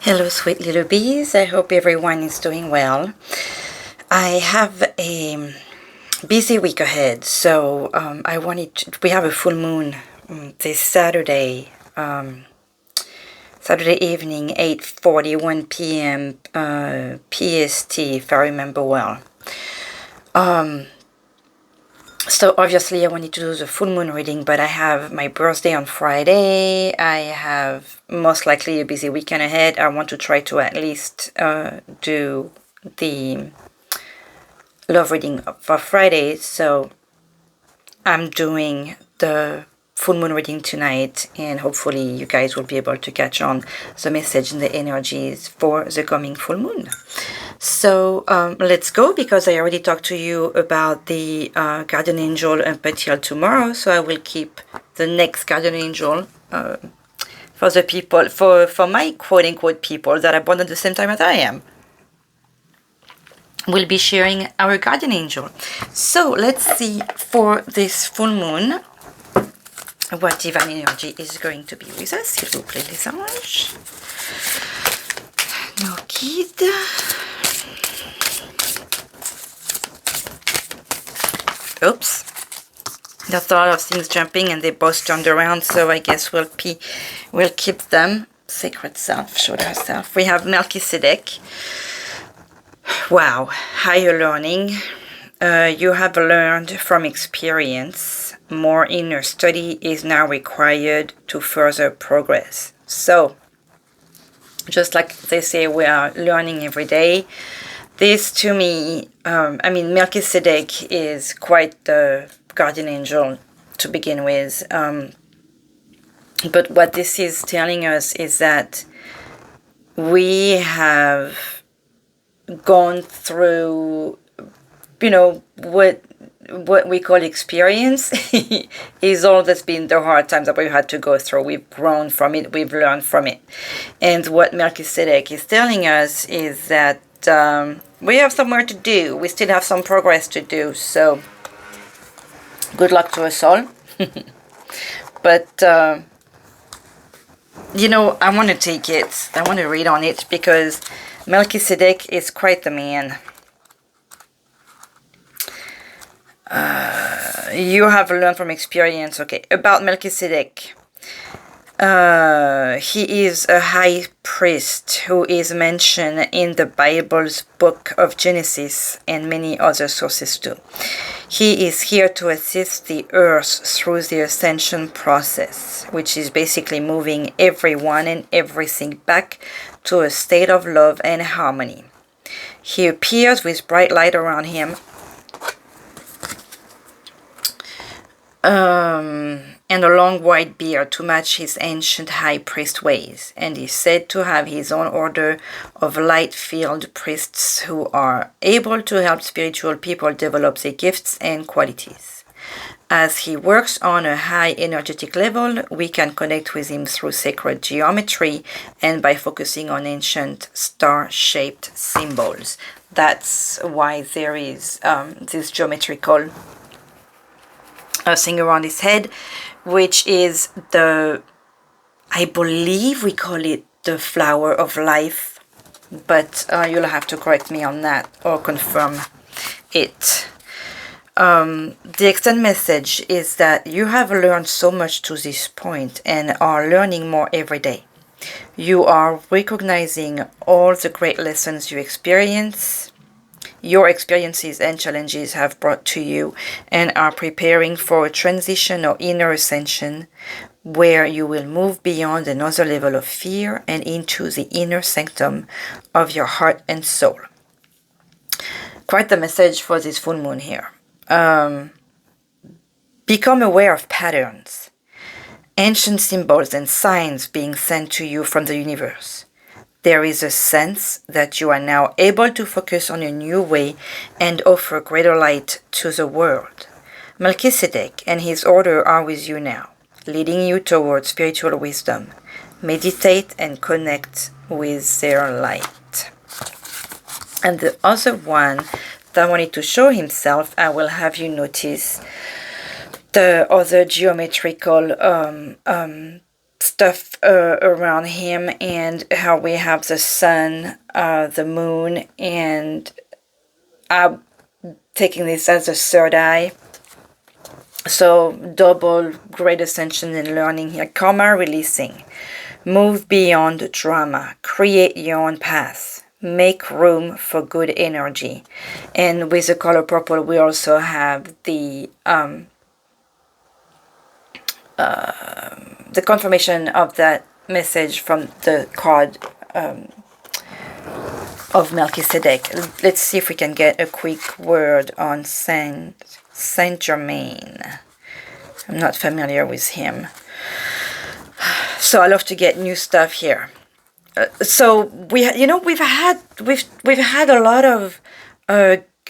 Hello, sweet little bees. I hope everyone is doing well. I have a busy week ahead, so we have a full moon this Saturday, Saturday evening, 8:41 p.m. PST, if I remember well. So obviously I wanted to do the full moon reading, but I have my birthday on Friday. I have most likely a busy weekend ahead. I want to try to at least do the love reading for Friday. So I'm doing the full moon reading tonight, and hopefully you guys will be able to catch on the message and the energies for the coming full moon. So let's go, because I already talked to you about the guardian angel up until tomorrow. So I will keep the next guardian angel for the people, for my quote-unquote people that are born at the same time as I am. We'll be sharing our guardian angel. So let's see for this full moon what divine energy is going to be with us. S'il vous plaît, les anges. No kid. Oops. There's a lot of things jumping and they both turned around, so I guess we'll keep them. Sacred Self showed herself. We have Melchizedek. Wow, higher learning. You have learned from experience. More inner study is now required to further progress. So, just like they say, we are learning every day. This to me, Melchizedek is quite the guardian angel to begin with. But what this is telling us is that we have gone through, what we call experience is all that's been the hard times that we've had to go through. We've grown from it, we've learned from it. And what Melchizedek is telling us is that we have somewhere to do. We still have some progress to do. So good luck to us all. But, I want to take it. I want to read on it, because Melchizedek is quite the man. You have learned from experience. Okay, about Melchizedek. He is a high priest who is mentioned in the Bible's book of Genesis and many other sources too. He is here to assist the earth through the ascension process, which is basically moving everyone and everything back to a state of love and harmony. He appears with bright light around him, and a long white beard to match his ancient high priest ways, and is said to have his own order of light-filled priests who are able to help spiritual people develop their gifts and qualities. As he works on a high energetic level, we can connect with him through sacred geometry and by focusing on ancient star-shaped symbols. That's why there is this geometrical thing around his head, which is I believe we call it the flower of life, but you'll have to correct me on that or confirm it. The extended message is that you have learned so much to this point and are learning more every day. You are recognizing all the great lessons your experiences and challenges have brought to you, and are preparing for a transition or inner ascension where you will move beyond another level of fear and into the inner sanctum of your heart and soul. Quite the message for this full moon here. Become aware of patterns, ancient symbols and signs being sent to you from the universe. There is a sense that you are now able to focus on a new way and offer greater light to the world. Melchizedek and his order are with you now, leading you towards spiritual wisdom. Meditate and connect with their light. And the other one that wanted to show himself, I will have you notice the other geometrical stuff around him, and how we have the sun, the moon, and I'm taking this as a third eye. So double great ascension and learning here. Karma releasing. Move beyond drama. Create your own path. Make room for good energy. And with the color purple, we also have the confirmation of that message from the card of Melchizedek. Let's see if we can get a quick word on Saint Germain. I'm not familiar with him, so I love to get new stuff here. So we've had a lot of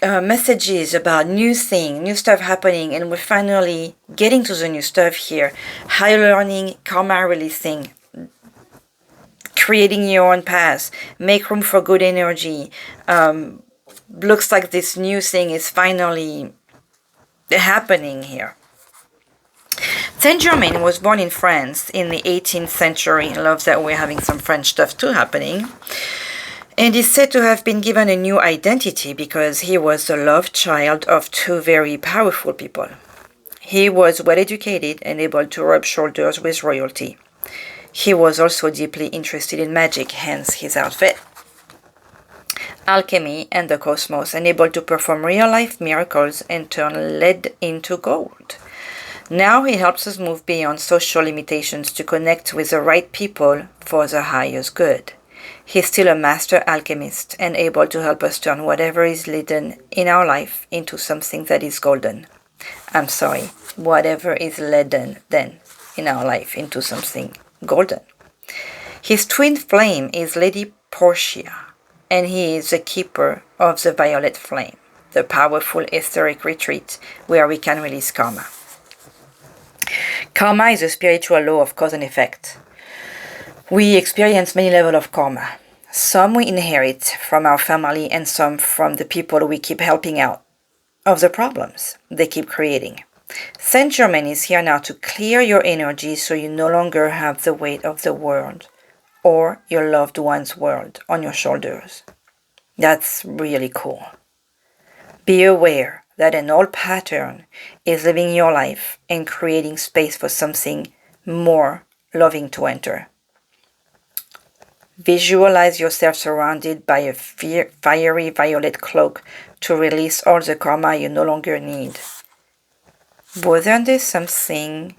messages about new stuff happening, and we're finally getting to the new stuff here. Higher learning, karma releasing, creating your own path, make room for good energy. Looks like this new thing is finally happening here. Saint Germain was born in France in the 18th century. I love that we're having some French stuff too happening. And is said to have been given a new identity because he was the loved child of two very powerful people. He was well educated and able to rub shoulders with royalty. He was also deeply interested in magic, hence his outfit, alchemy, and the cosmos, and able to perform real-life miracles and turn lead into gold. Now he helps us move beyond social limitations to connect with the right people for the highest good. He's still a master alchemist and able to help us turn whatever is leaden in our life into something that is golden. I'm sorry, whatever is leaden then in our life into something golden. His twin flame is Lady Portia, and he is the keeper of the violet flame, the powerful etheric retreat where we can release karma. Karma is a spiritual law of cause and effect. We experience many levels of karma. Some we inherit from our family and some from the people we keep helping out of the problems they keep creating. Saint Germain is here now to clear your energy so you no longer have the weight of the world or your loved one's world on your shoulders. That's really cool. Be aware that an old pattern is living your life and creating space for something more loving to enter. Visualize yourself surrounded by a fiery violet cloak to release all the karma you no longer need. Wasn't there something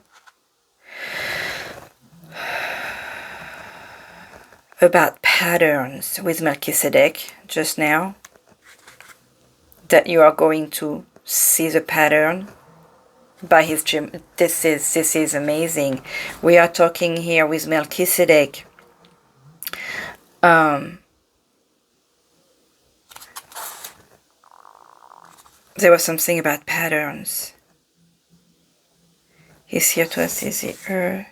about patterns with Melchizedek just now? That you are going to see the pattern by his gym. This is amazing. We are talking here with Melchizedek. There was something about patterns. He's here to assist the earth.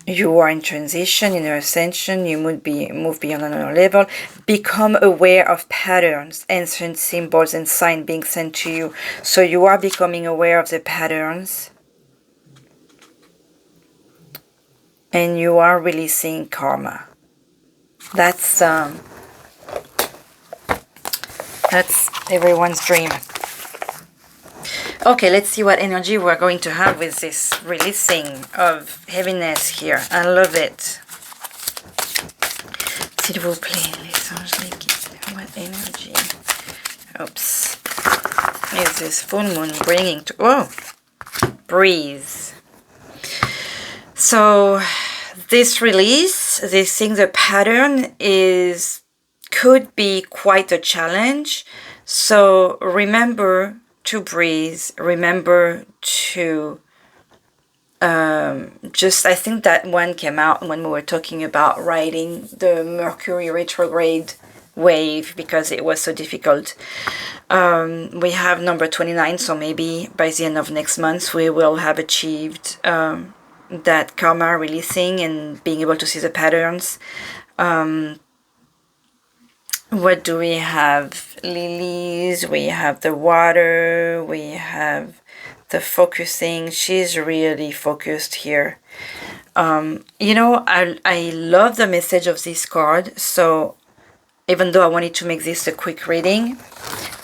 You are in transition, in your ascension, you move beyond another level. Become aware of patterns, ancient symbols and signs being sent to you. So you are becoming aware of the patterns. And you are releasing karma. That's everyone's dream. Okay, let's see what energy we're going to have with this releasing of heaviness here. I love it. S'il vous plaît, les anges, les guides. What energy? Oops. Is this full moon bringing to... Oh! Breathe. So, this release, this thing, the pattern could be quite a challenge. So, remember to breathe, remember to I think that one came out when we were talking about riding the Mercury retrograde wave because it was so difficult. We have number 29, so maybe by the end of next month we will have achieved that karma releasing and being able to see the patterns. What do we have? Lilies, we have the water, we have the focusing. She's really focused here. You know, I love the message of this card. So even though I wanted to make this a quick reading,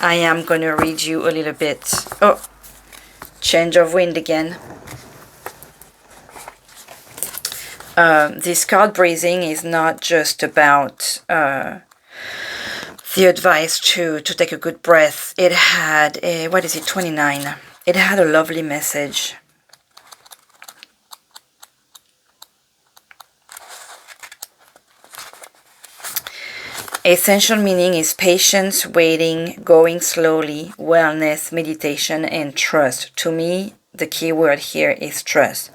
I am going to read you a little bit. Oh, change of wind again. This card breathing is not just about the advice to take a good breath. It had a, what is it, 29. It had a lovely message. Essential meaning is patience, waiting, going slowly, wellness, meditation, and trust. To me, the key word here is trust.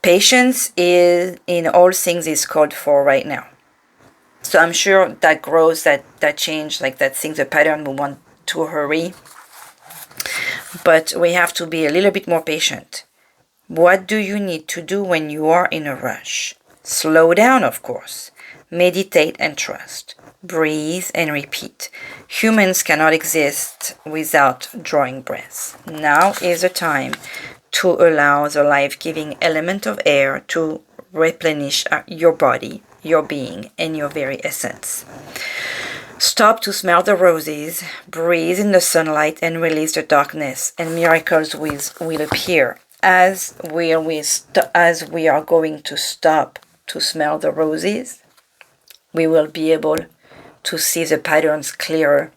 Patience is in all things is called for right now. So I'm sure that growth, that change, like that thing, the pattern, we want to hurry. But we have to be a little bit more patient. What do you need to do when you are in a rush? Slow down, of course. Meditate and trust. Breathe and repeat. Humans cannot exist without drawing breaths. Now is the time to allow the life-giving element of air to replenish your body, your being, and your very essence. Stop to smell the roses, breathe in the sunlight, and release the darkness, and miracles will appear. As we are going to stop to smell the roses, we will be able to see the patterns clearer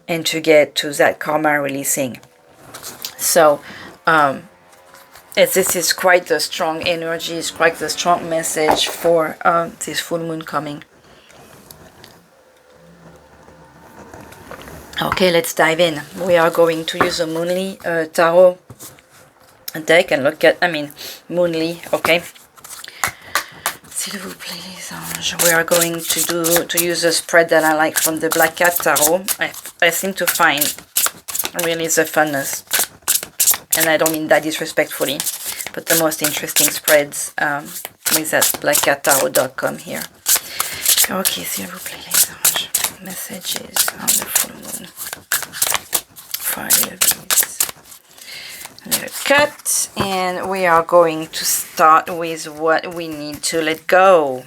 and to get to that karma releasing. So, this is quite the strong energy, it's quite the strong message for this full moon coming. Okay, let's dive in. We are going to use a Moonology tarot deck and look at, Moonology, okay? S'il vous plaît, les anges. We are going to use a spread that I like from the Black Cat Tarot. I seem to find really the funnest, and I don't mean that disrespectfully, but the most interesting spreads with that blackcattarot.com here. Okay, s'il vous plaît, les anges. Messages on the full moon. Fire these. Little cut, and we are going to start with what we need to let go.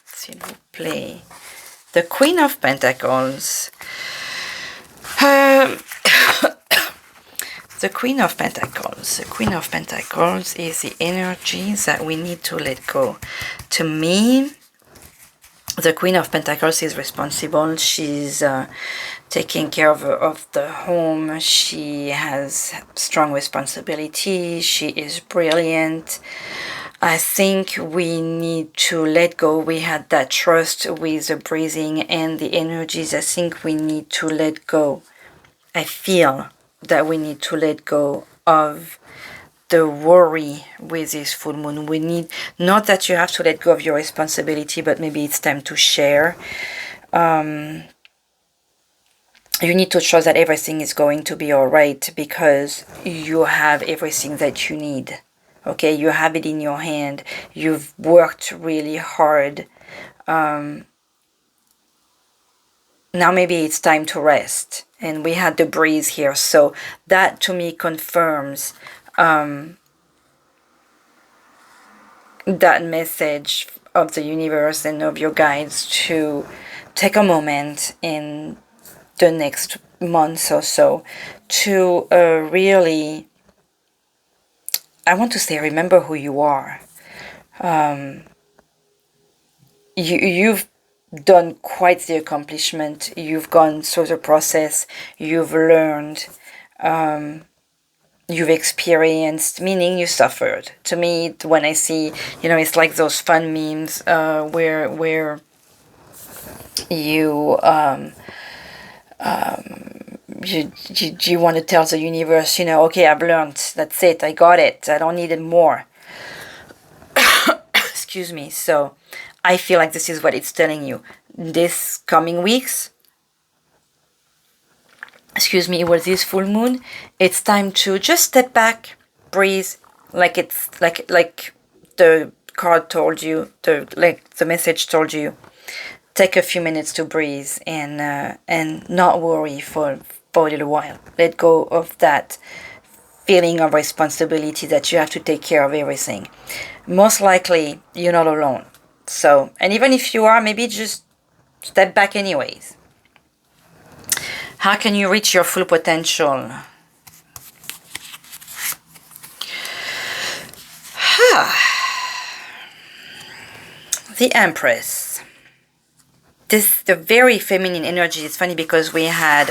S'il vous plaît. The Queen of Pentacles. The Queen of Pentacles. The Queen of Pentacles is the energy that we need to let go. To me, the Queen of Pentacles is responsible. She's taking care of the home. She has strong responsibility. She is brilliant. I think we need to let go. We had that trust with the breathing and the energies. I think we need to let go. I feel that we need to let go of the worry with this full moon. We need, not that you have to let go of your responsibility, but maybe it's time to share. You need to trust that everything is going to be all right because you have everything that you need. Okay, you have it in your hand. You've worked really hard. Now maybe it's time to rest. And we had the breeze here. So that to me confirms that message of the universe and of your guides to take a moment in the next month or so to really, I want to say, remember who you are. You've done quite the accomplishment. You've gone through the process. You've learned. You've experienced, meaning you suffered. To me, when I see, it's like those fun memes where you you want to tell the universe, okay, I've learned. That's it. I got it. I don't need it more. Excuse me. So I feel like this is what it's telling you. This coming weeks, with this full moon, it's time to just step back, breathe, like it's like the card told you, the message told you. Take a few minutes to breathe and not worry for a little while. Let go of that feeling of responsibility that you have to take care of everything. Most likely, you're not alone. So, and even if you are, maybe just step back anyways. How can you reach your full potential? The Empress. The very feminine energy. It's funny because we had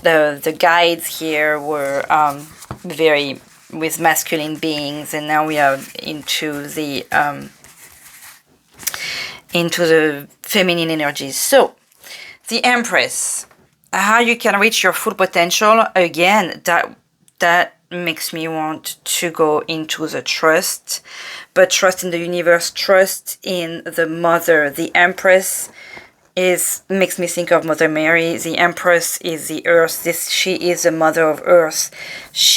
the guides here were very with masculine beings, and now we are into the feminine energies. So the Empress, how you can reach your full potential. Again, that makes me want to go into the trust, but trust in the universe, trust in the mother. The Empress makes me think of Mother Mary. The Empress is the earth. She is the mother of earth.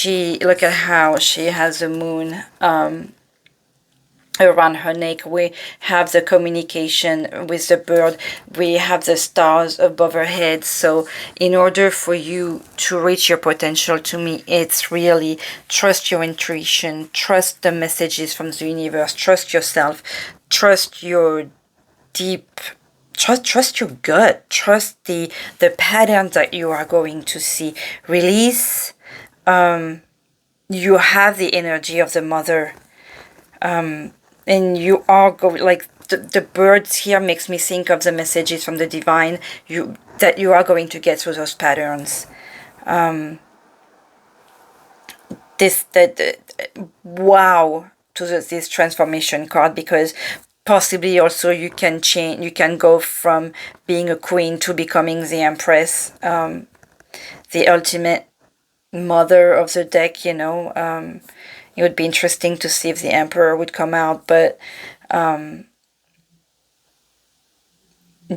Look at how she has the moon around her neck. We have the communication with the bird. We have the stars above her head. So in order for you to reach your potential, to me, it's really trust your intuition, trust the messages from the universe, trust yourself, trust your trust your gut, trust the patterns that you are going to see. Release. You have the energy of the mother. And you are going, like the birds here makes me think of the messages from the divine, that you are going to get through those patterns. Wow to this transformation card, because possibly also you can change, you can go from being a queen to becoming the Empress, the ultimate mother of the deck, you know. It would be interesting to see if the Emperor would come out, but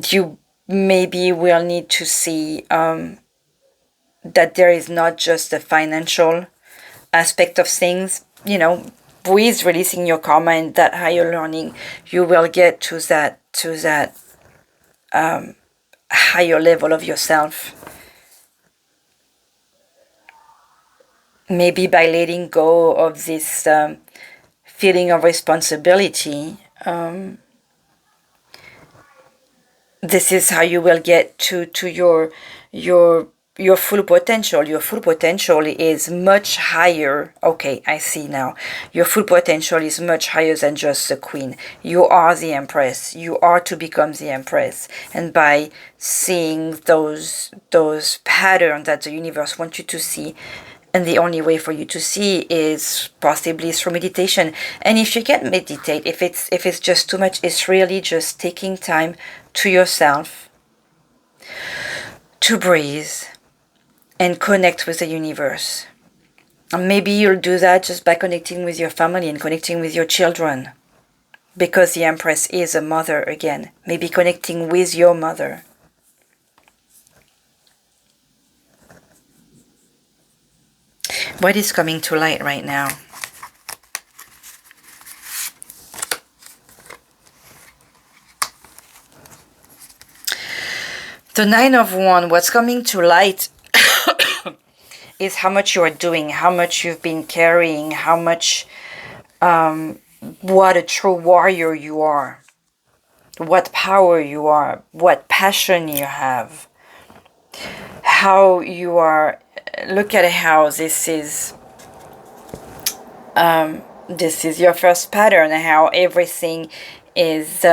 you maybe will need to see that there is not just the financial aspect of things. You know, with releasing your karma and that higher learning, you will get to that higher level of yourself. Maybe by letting go of this feeling of responsibility, this is how you will get to your full potential. Your full potential is much higher. Okay, I see now. Your full potential is much higher than just the queen. You are the Empress. You are to become the Empress. And by seeing those patterns that the universe wants you to see, and the only way for you to see is possibly through meditation. And if you can't meditate, if it's just too much, it's really just taking time to yourself to breathe and connect with the universe. And maybe you'll do that just by connecting with your family and connecting with your children, because the Empress is a mother again. Maybe connecting with your mother. What is coming to light right now? The Nine of Wands, what's coming to light is how much you are doing, how much you've been carrying, how much, what a true warrior you are, what power you are, what passion you have, how you are. Look at how this is your first pattern, how everything is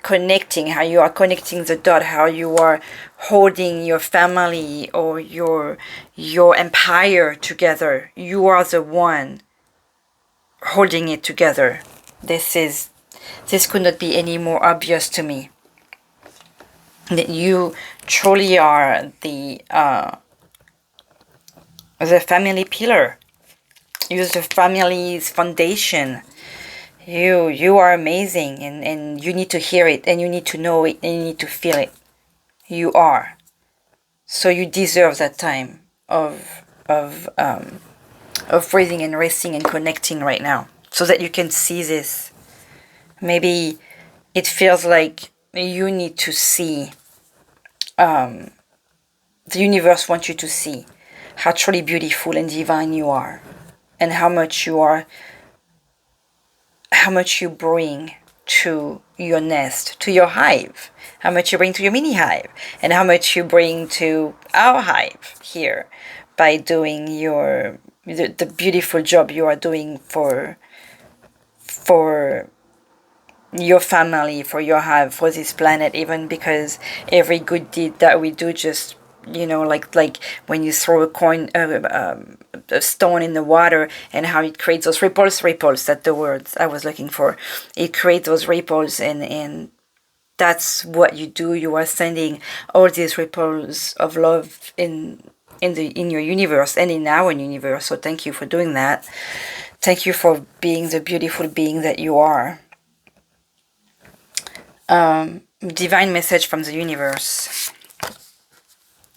connecting, how you are connecting the dot, how you are holding your family or your empire together. You are the one holding it together. This could not be any more obvious to me. That you truly are the family pillar. You're the family's foundation. You are amazing, and you need to hear it, and you need to know it, and you need to feel it. You are. So you deserve that time of breathing and resting and connecting right now, so that you can see this. Maybe it feels like you need to see. The universe wants you to see how truly beautiful and divine you are, and how much you bring to your nest, to your hive, how much you bring to your mini hive, and how much you bring to our hive here by doing the beautiful job you are doing for your family, for your hive, for this planet, even because every good deed that we do, just like when you throw a stone in the water, and how it creates those ripples, that's the words I was looking for. It creates those ripples, and that's what you do. You are sending all these ripples of love in your universe and in our universe. So thank you for doing that. Thank you for being the beautiful being that you are. Divine message from the universe.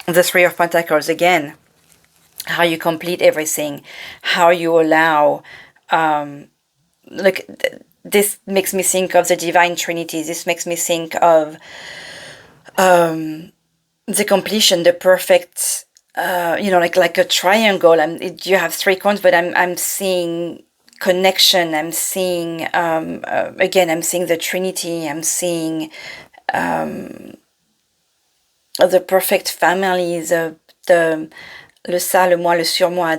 The Three of Pentacles again. How you complete everything. How you allow... look, this makes me think of the Divine Trinity. This makes me think of the completion, the perfect... like a triangle. You have three cones, but I'm seeing connection. I'm seeing again. I'm seeing the Trinity. I'm seeing the perfect family. The le ça, le moi, le surmoi.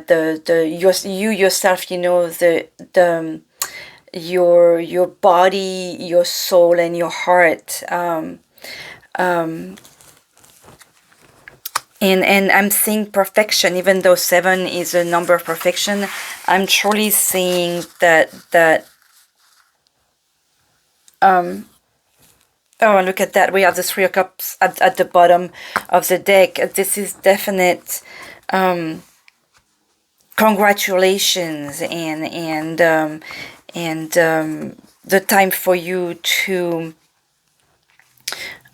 You yourself. Your body, your soul, and your heart. And I'm seeing perfection, even though 7 is a number of perfection. I'm truly seeing that oh, look at that. We have the Three of Cups at the bottom of the deck. This is definite congratulations and the time for you to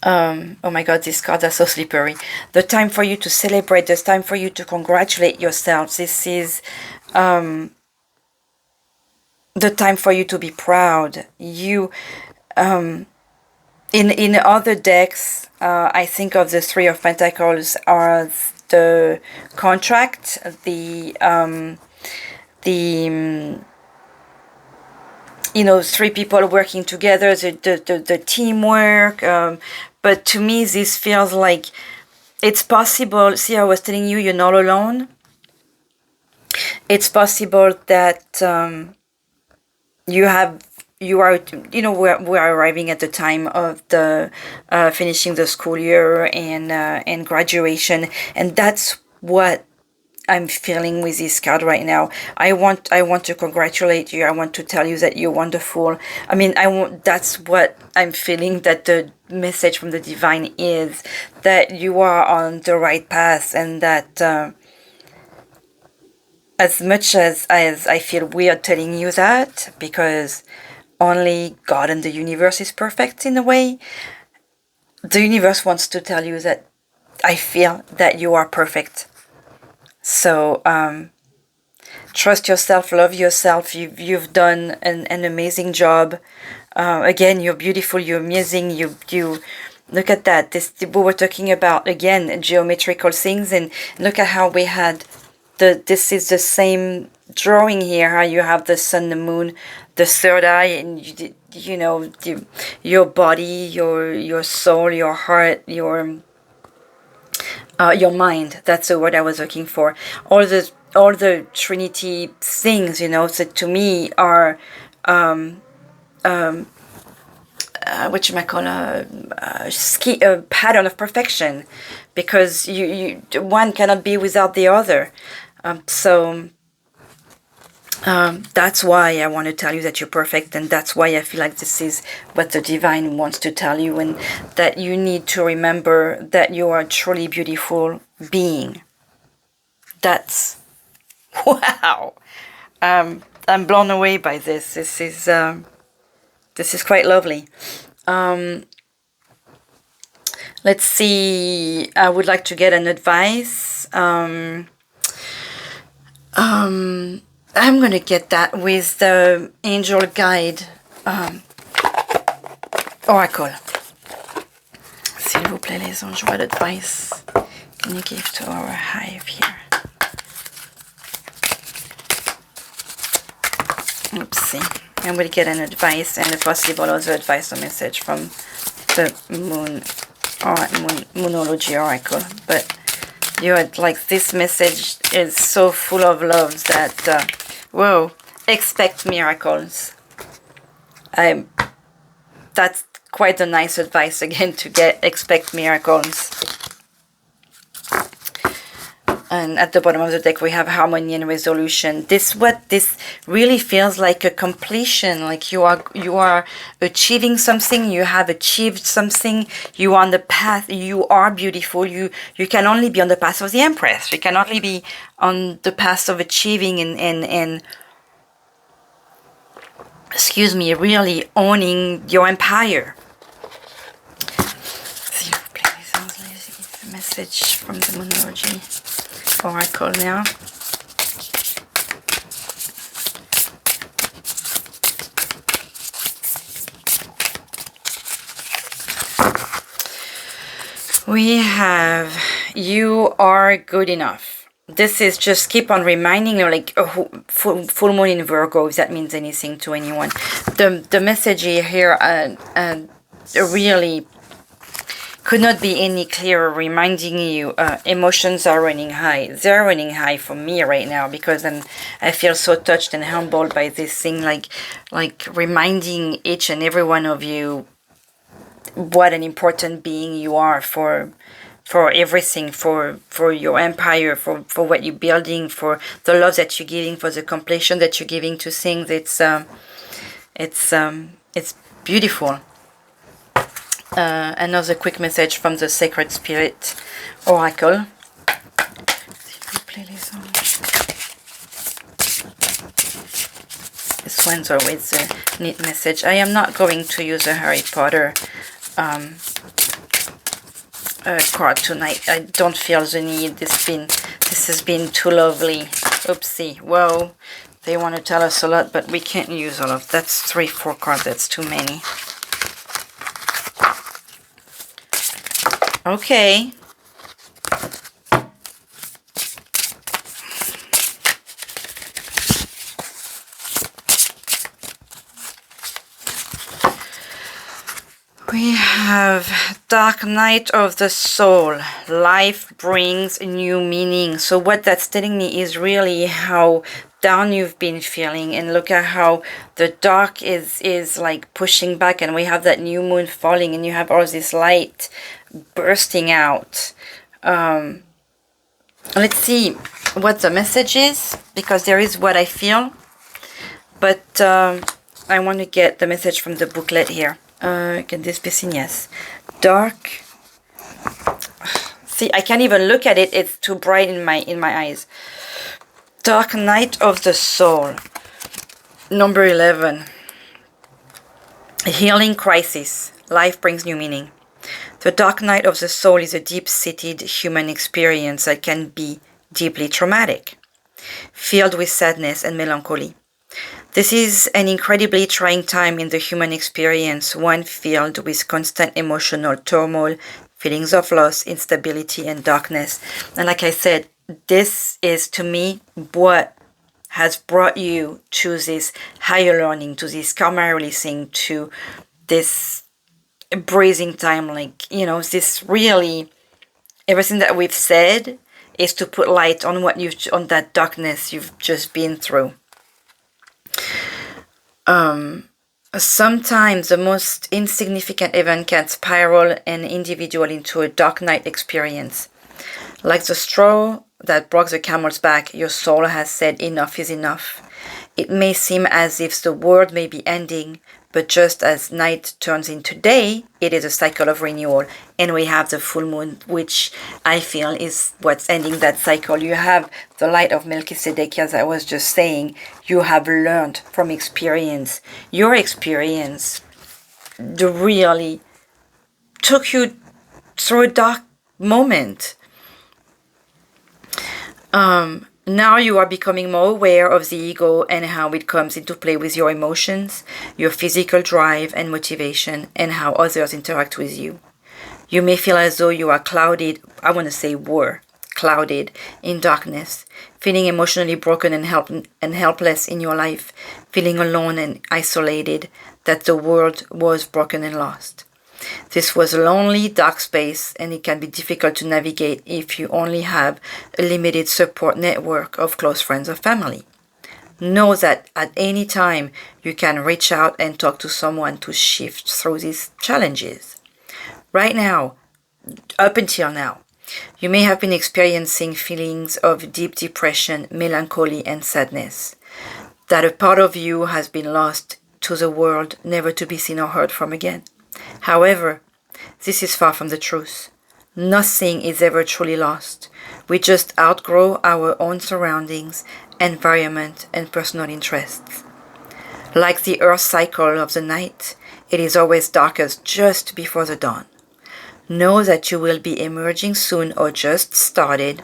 oh my god, these cards are so slippery. The time for you to celebrate, the time for you to congratulate yourselves. This is the time for you to be proud. You in other decks, I think of the Three of Pentacles as the contract, the three people working together, the teamwork. But to me, this feels like it's possible. See, I was telling you, you're not alone. It's possible that we're arriving at the time of the finishing the school year and graduation, and that's what I'm feeling with this card right now. I want to congratulate you. I want to tell you that you're wonderful. That's what I'm feeling, that the message from the divine is that you are on the right path, and that as much as I feel weird telling you that, because only God and the universe is perfect in a way, the universe wants to tell you that I feel that you are perfect. So trust yourself, love yourself. You've done an amazing job. Again, you're beautiful, you're amazing. You look at that. We were talking about, again, geometrical things, and look at how we had this is the same drawing here, how you have the sun, the moon, the third eye, and your body, your soul, your heart, your mind. That's the word I was looking for. All the Trinity things, so to me are what you might call a pattern of perfection, because you one cannot be without the other. So that's why I want to tell you that you're perfect, and that's why I feel like this is what the divine wants to tell you, and that you need to remember that you are a truly beautiful being. That's wow. I'm blown away by this. This is quite lovely. Let's see. I would like to get an advice. I'm going to get that with the angel guide oracle. S'il vous plaît, les anges, what advice can you give to our hive here? Oopsie. And we'll get an advice and a possible other advice or message from the Moonology oracle. But you're like, this message is so full of love that whoa, expect miracles. That's quite a nice advice again to get. Expect miracles. And at the bottom of the deck we have harmony and resolution. This really feels like a completion, like you are achieving something, you have achieved something, you are on the path, you are beautiful, you can only be on the path of the Empress, you can only be on the path of achieving and excuse me, really owning your empire. Message from the Moonology oracle now. We have, you are good enough. This is just keep on reminding you, like full moon in Virgo, if that means anything to anyone. The message here really could not be any clearer, reminding you emotions are running high. They're running high for me right now, because I feel so touched and humbled by this thing, like reminding each and every one of you what an important being you are for everything, for your empire, for what you're building, for the love that you're giving, for the completion that you're giving to things. It's beautiful. Another quick message from the Sacred Spirit Oracle. This one's always a neat message. I am not going to use a Harry Potter card tonight. I don't feel the need. This has been too lovely. Oopsie. Whoa. They want to tell us a lot, but we can't use all of that. That's 3-4 cards. That's too many. Okay. We have Dark Night of the Soul. Life brings a new meaning. So what that's telling me is really how down you've been feeling, and look at how the dark is like pushing back, and we have that new moon falling, and you have all this light bursting out. Let's see what the message is, because there is what I feel, but I want to get the message from the booklet here. Can this be seen? Yes. Dark. See, I can't even look at it. It's too bright in my eyes. Dark Night of the Soul. Number 11. A healing crisis. Life brings new meaning. The dark night of the soul is a deep-seated human experience that can be deeply traumatic, filled with sadness and melancholy. This is an incredibly trying time in the human experience, one filled with constant emotional turmoil, feelings of loss, instability, and darkness. And like I said, this is, to me, what has brought you to this higher learning, to this karma releasing, to this breathing time. Like, you know, this really, everything that we've said is to put light on what on that darkness you've just been through. Sometimes the most insignificant event can spiral an individual into a dark night experience. Like the straw that broke the camel's back, your soul has said enough is enough. It may seem as if the world may be ending, but just as night turns into day, it is a cycle of renewal. And we have the full moon, which I feel is what's ending that cycle. You have the light of Melchizedek, as I was just saying. You have learned from experience. Your experience really took you through a dark moment. Now you are becoming more aware of the ego and how it comes into play with your emotions, your physical drive and motivation, and how others interact with you. You may feel as though you are clouded clouded in darkness, feeling emotionally broken and helpless in your life, feeling alone and isolated, that the world was broken and lost. This was a lonely, dark space, and it can be difficult to navigate if you only have a limited support network of close friends or family. Know that at any time you can reach out and talk to someone to shift through these challenges. Right now, up until now, you may have been experiencing feelings of deep depression, melancholy, and sadness. That a part of you has been lost to the world, never to be seen or heard from again. However, this is far from the truth. Nothing is ever truly lost. We just outgrow our own surroundings, environment, and personal interests. Like the earth cycle of the night, it is always darkest just before the dawn. Know that you will be emerging soon or just started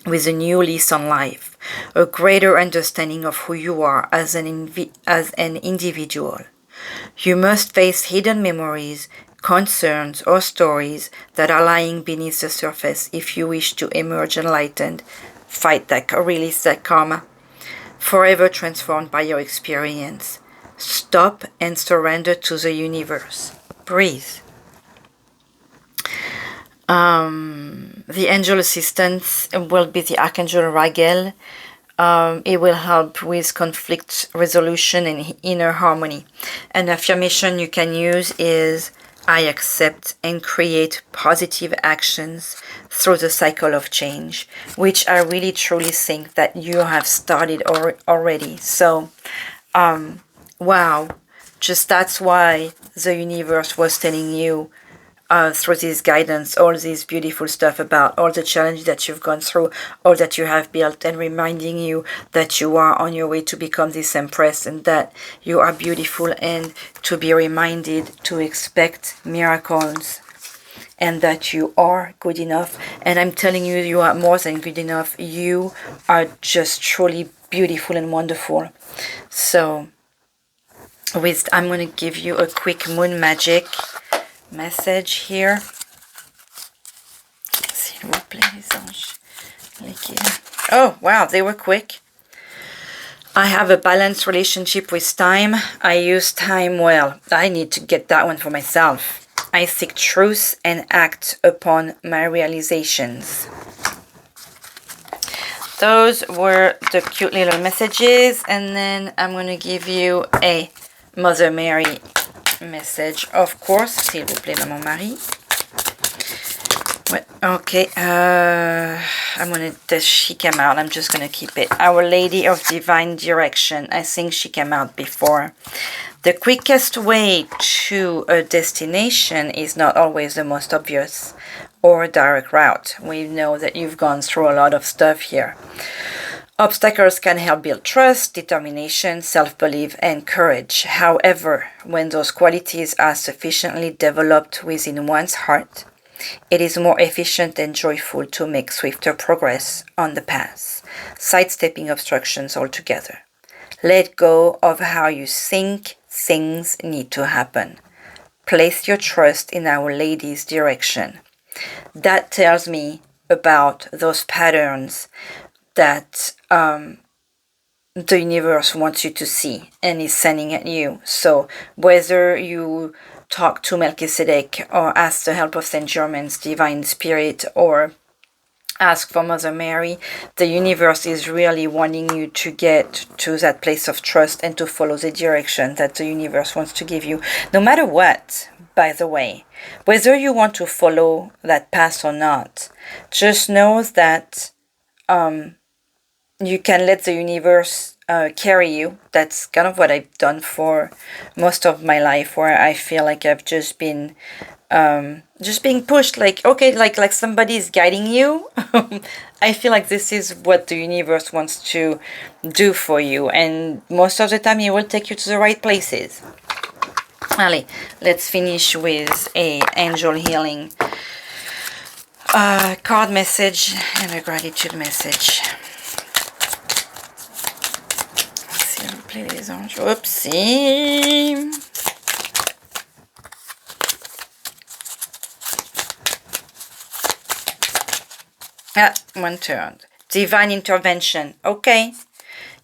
with a new lease on life, a greater understanding of who you are as an individual. You must face hidden memories, concerns, or stories that are lying beneath the surface if you wish to emerge enlightened, fight that or release that karma, forever transformed by your experience. Stop and surrender to the universe. Breathe. The angel assistance will be the Archangel Raguel. It will help with conflict resolution and inner harmony. An affirmation you can use is, I accept and create positive actions through the cycle of change, which I really truly think that you have started already. So, wow, just that's why the universe was telling you through this guidance, all this beautiful stuff about all the challenges that you've gone through, all that you have built, and reminding you that you are on your way to become this empress and that you are beautiful, and to be reminded to expect miracles and that you are good enough. And I'm telling you, you are more than good enough. You are just truly beautiful and wonderful. So I'm going to give you a quick moon magic message here. S'il vous plaît, les anges. Oh, wow, they were quick. I have a balanced relationship with time. I use time well. I need to get that one for myself. I seek truth and act upon my realizations. Those were the cute little messages. And then I'm going to give you a Mother Mary message, of course. S'il vous plaît, Maman Marie. Okay, she came out. I'm just gonna keep it. Our Lady of Divine Direction. I think she came out before. The quickest way to a destination is not always the most obvious or direct route. We know that you've gone through a lot of stuff here. Obstacles can help build trust, determination, self-belief, and courage. However, when those qualities are sufficiently developed within one's heart, it is more efficient and joyful to make swifter progress on the path, sidestepping obstructions altogether. Let go of how you think things need to happen. Place your trust in Our Lady's direction. That tells me about those patterns that the universe wants you to see and is sending at you. So whether you talk to Melchizedek or ask the help of Saint Germain's divine spirit or ask for Mother Mary, the universe is really wanting you to get to that place of trust and to follow the direction that the universe wants to give you. No matter what, by the way, whether you want to follow that path or not, just know that you can let the universe carry you. That's kind of what I've done for most of my life, where I feel like I've just been being pushed, like, okay, like somebody's guiding you. I feel like this is what the universe wants to do for you, and most of the time it will take you to the right places. Allez, let's finish with a angel healing card message and a gratitude message. Les anges. Oopsie. One turn. Divine intervention. Okay.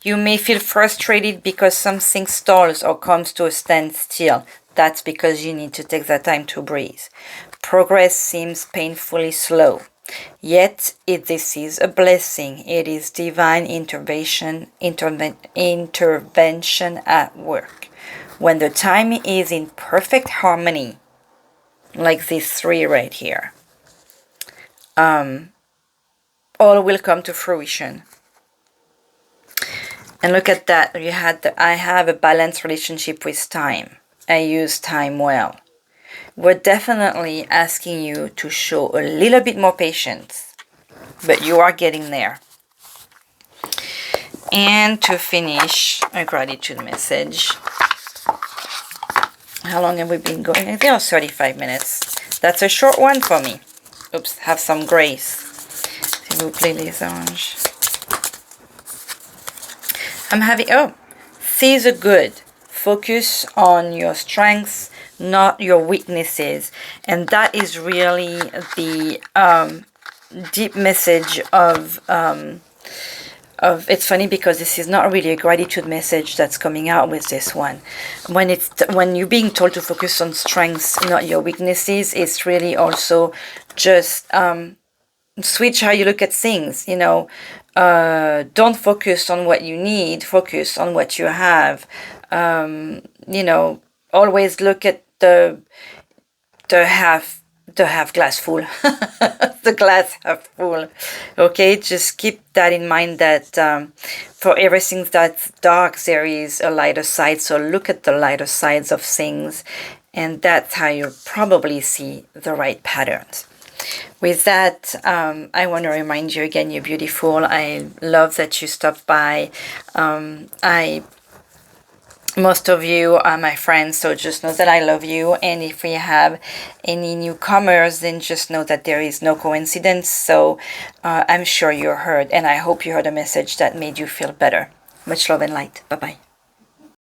You may feel frustrated because something stalls or comes to a standstill. That's because you need to take that time to breathe. Progress seems painfully slow. Yet, if this is a blessing, it is divine intervention at work. When the time is in perfect harmony, like these three right here, all will come to fruition. And look at that. I have a balanced relationship with time. I use time well. We're definitely asking you to show a little bit more patience, but you are getting there. And to finish, a gratitude message. How long have we been going? I think it was 35 minutes. That's a short one for me. Oops, have some grace. S'il vous plaît, les anges. I'm having, see the good. Focus on your strengths, not your weaknesses. And that is really the deep message of it's funny because this is not really a gratitude message that's coming out with this one. When you're being told to focus on strengths, not your weaknesses, it's really also just switch how you look at things, you know. Don't focus on what you need, focus on what you have. You know, always look at the half glass full. The glass half full. Okay, just keep that in mind that for everything that's dark, there is a lighter side. So look at the lighter sides of things, and that's how you'll probably see the right patterns. With that, I want to remind you again, you're beautiful. I love that you stopped by. Most of you are my friends, so just know that I love you. And if we have any newcomers, then just know that there is no coincidence. So I'm sure you heard, and I hope you heard a message that made you feel better. Much love and light. Bye-bye.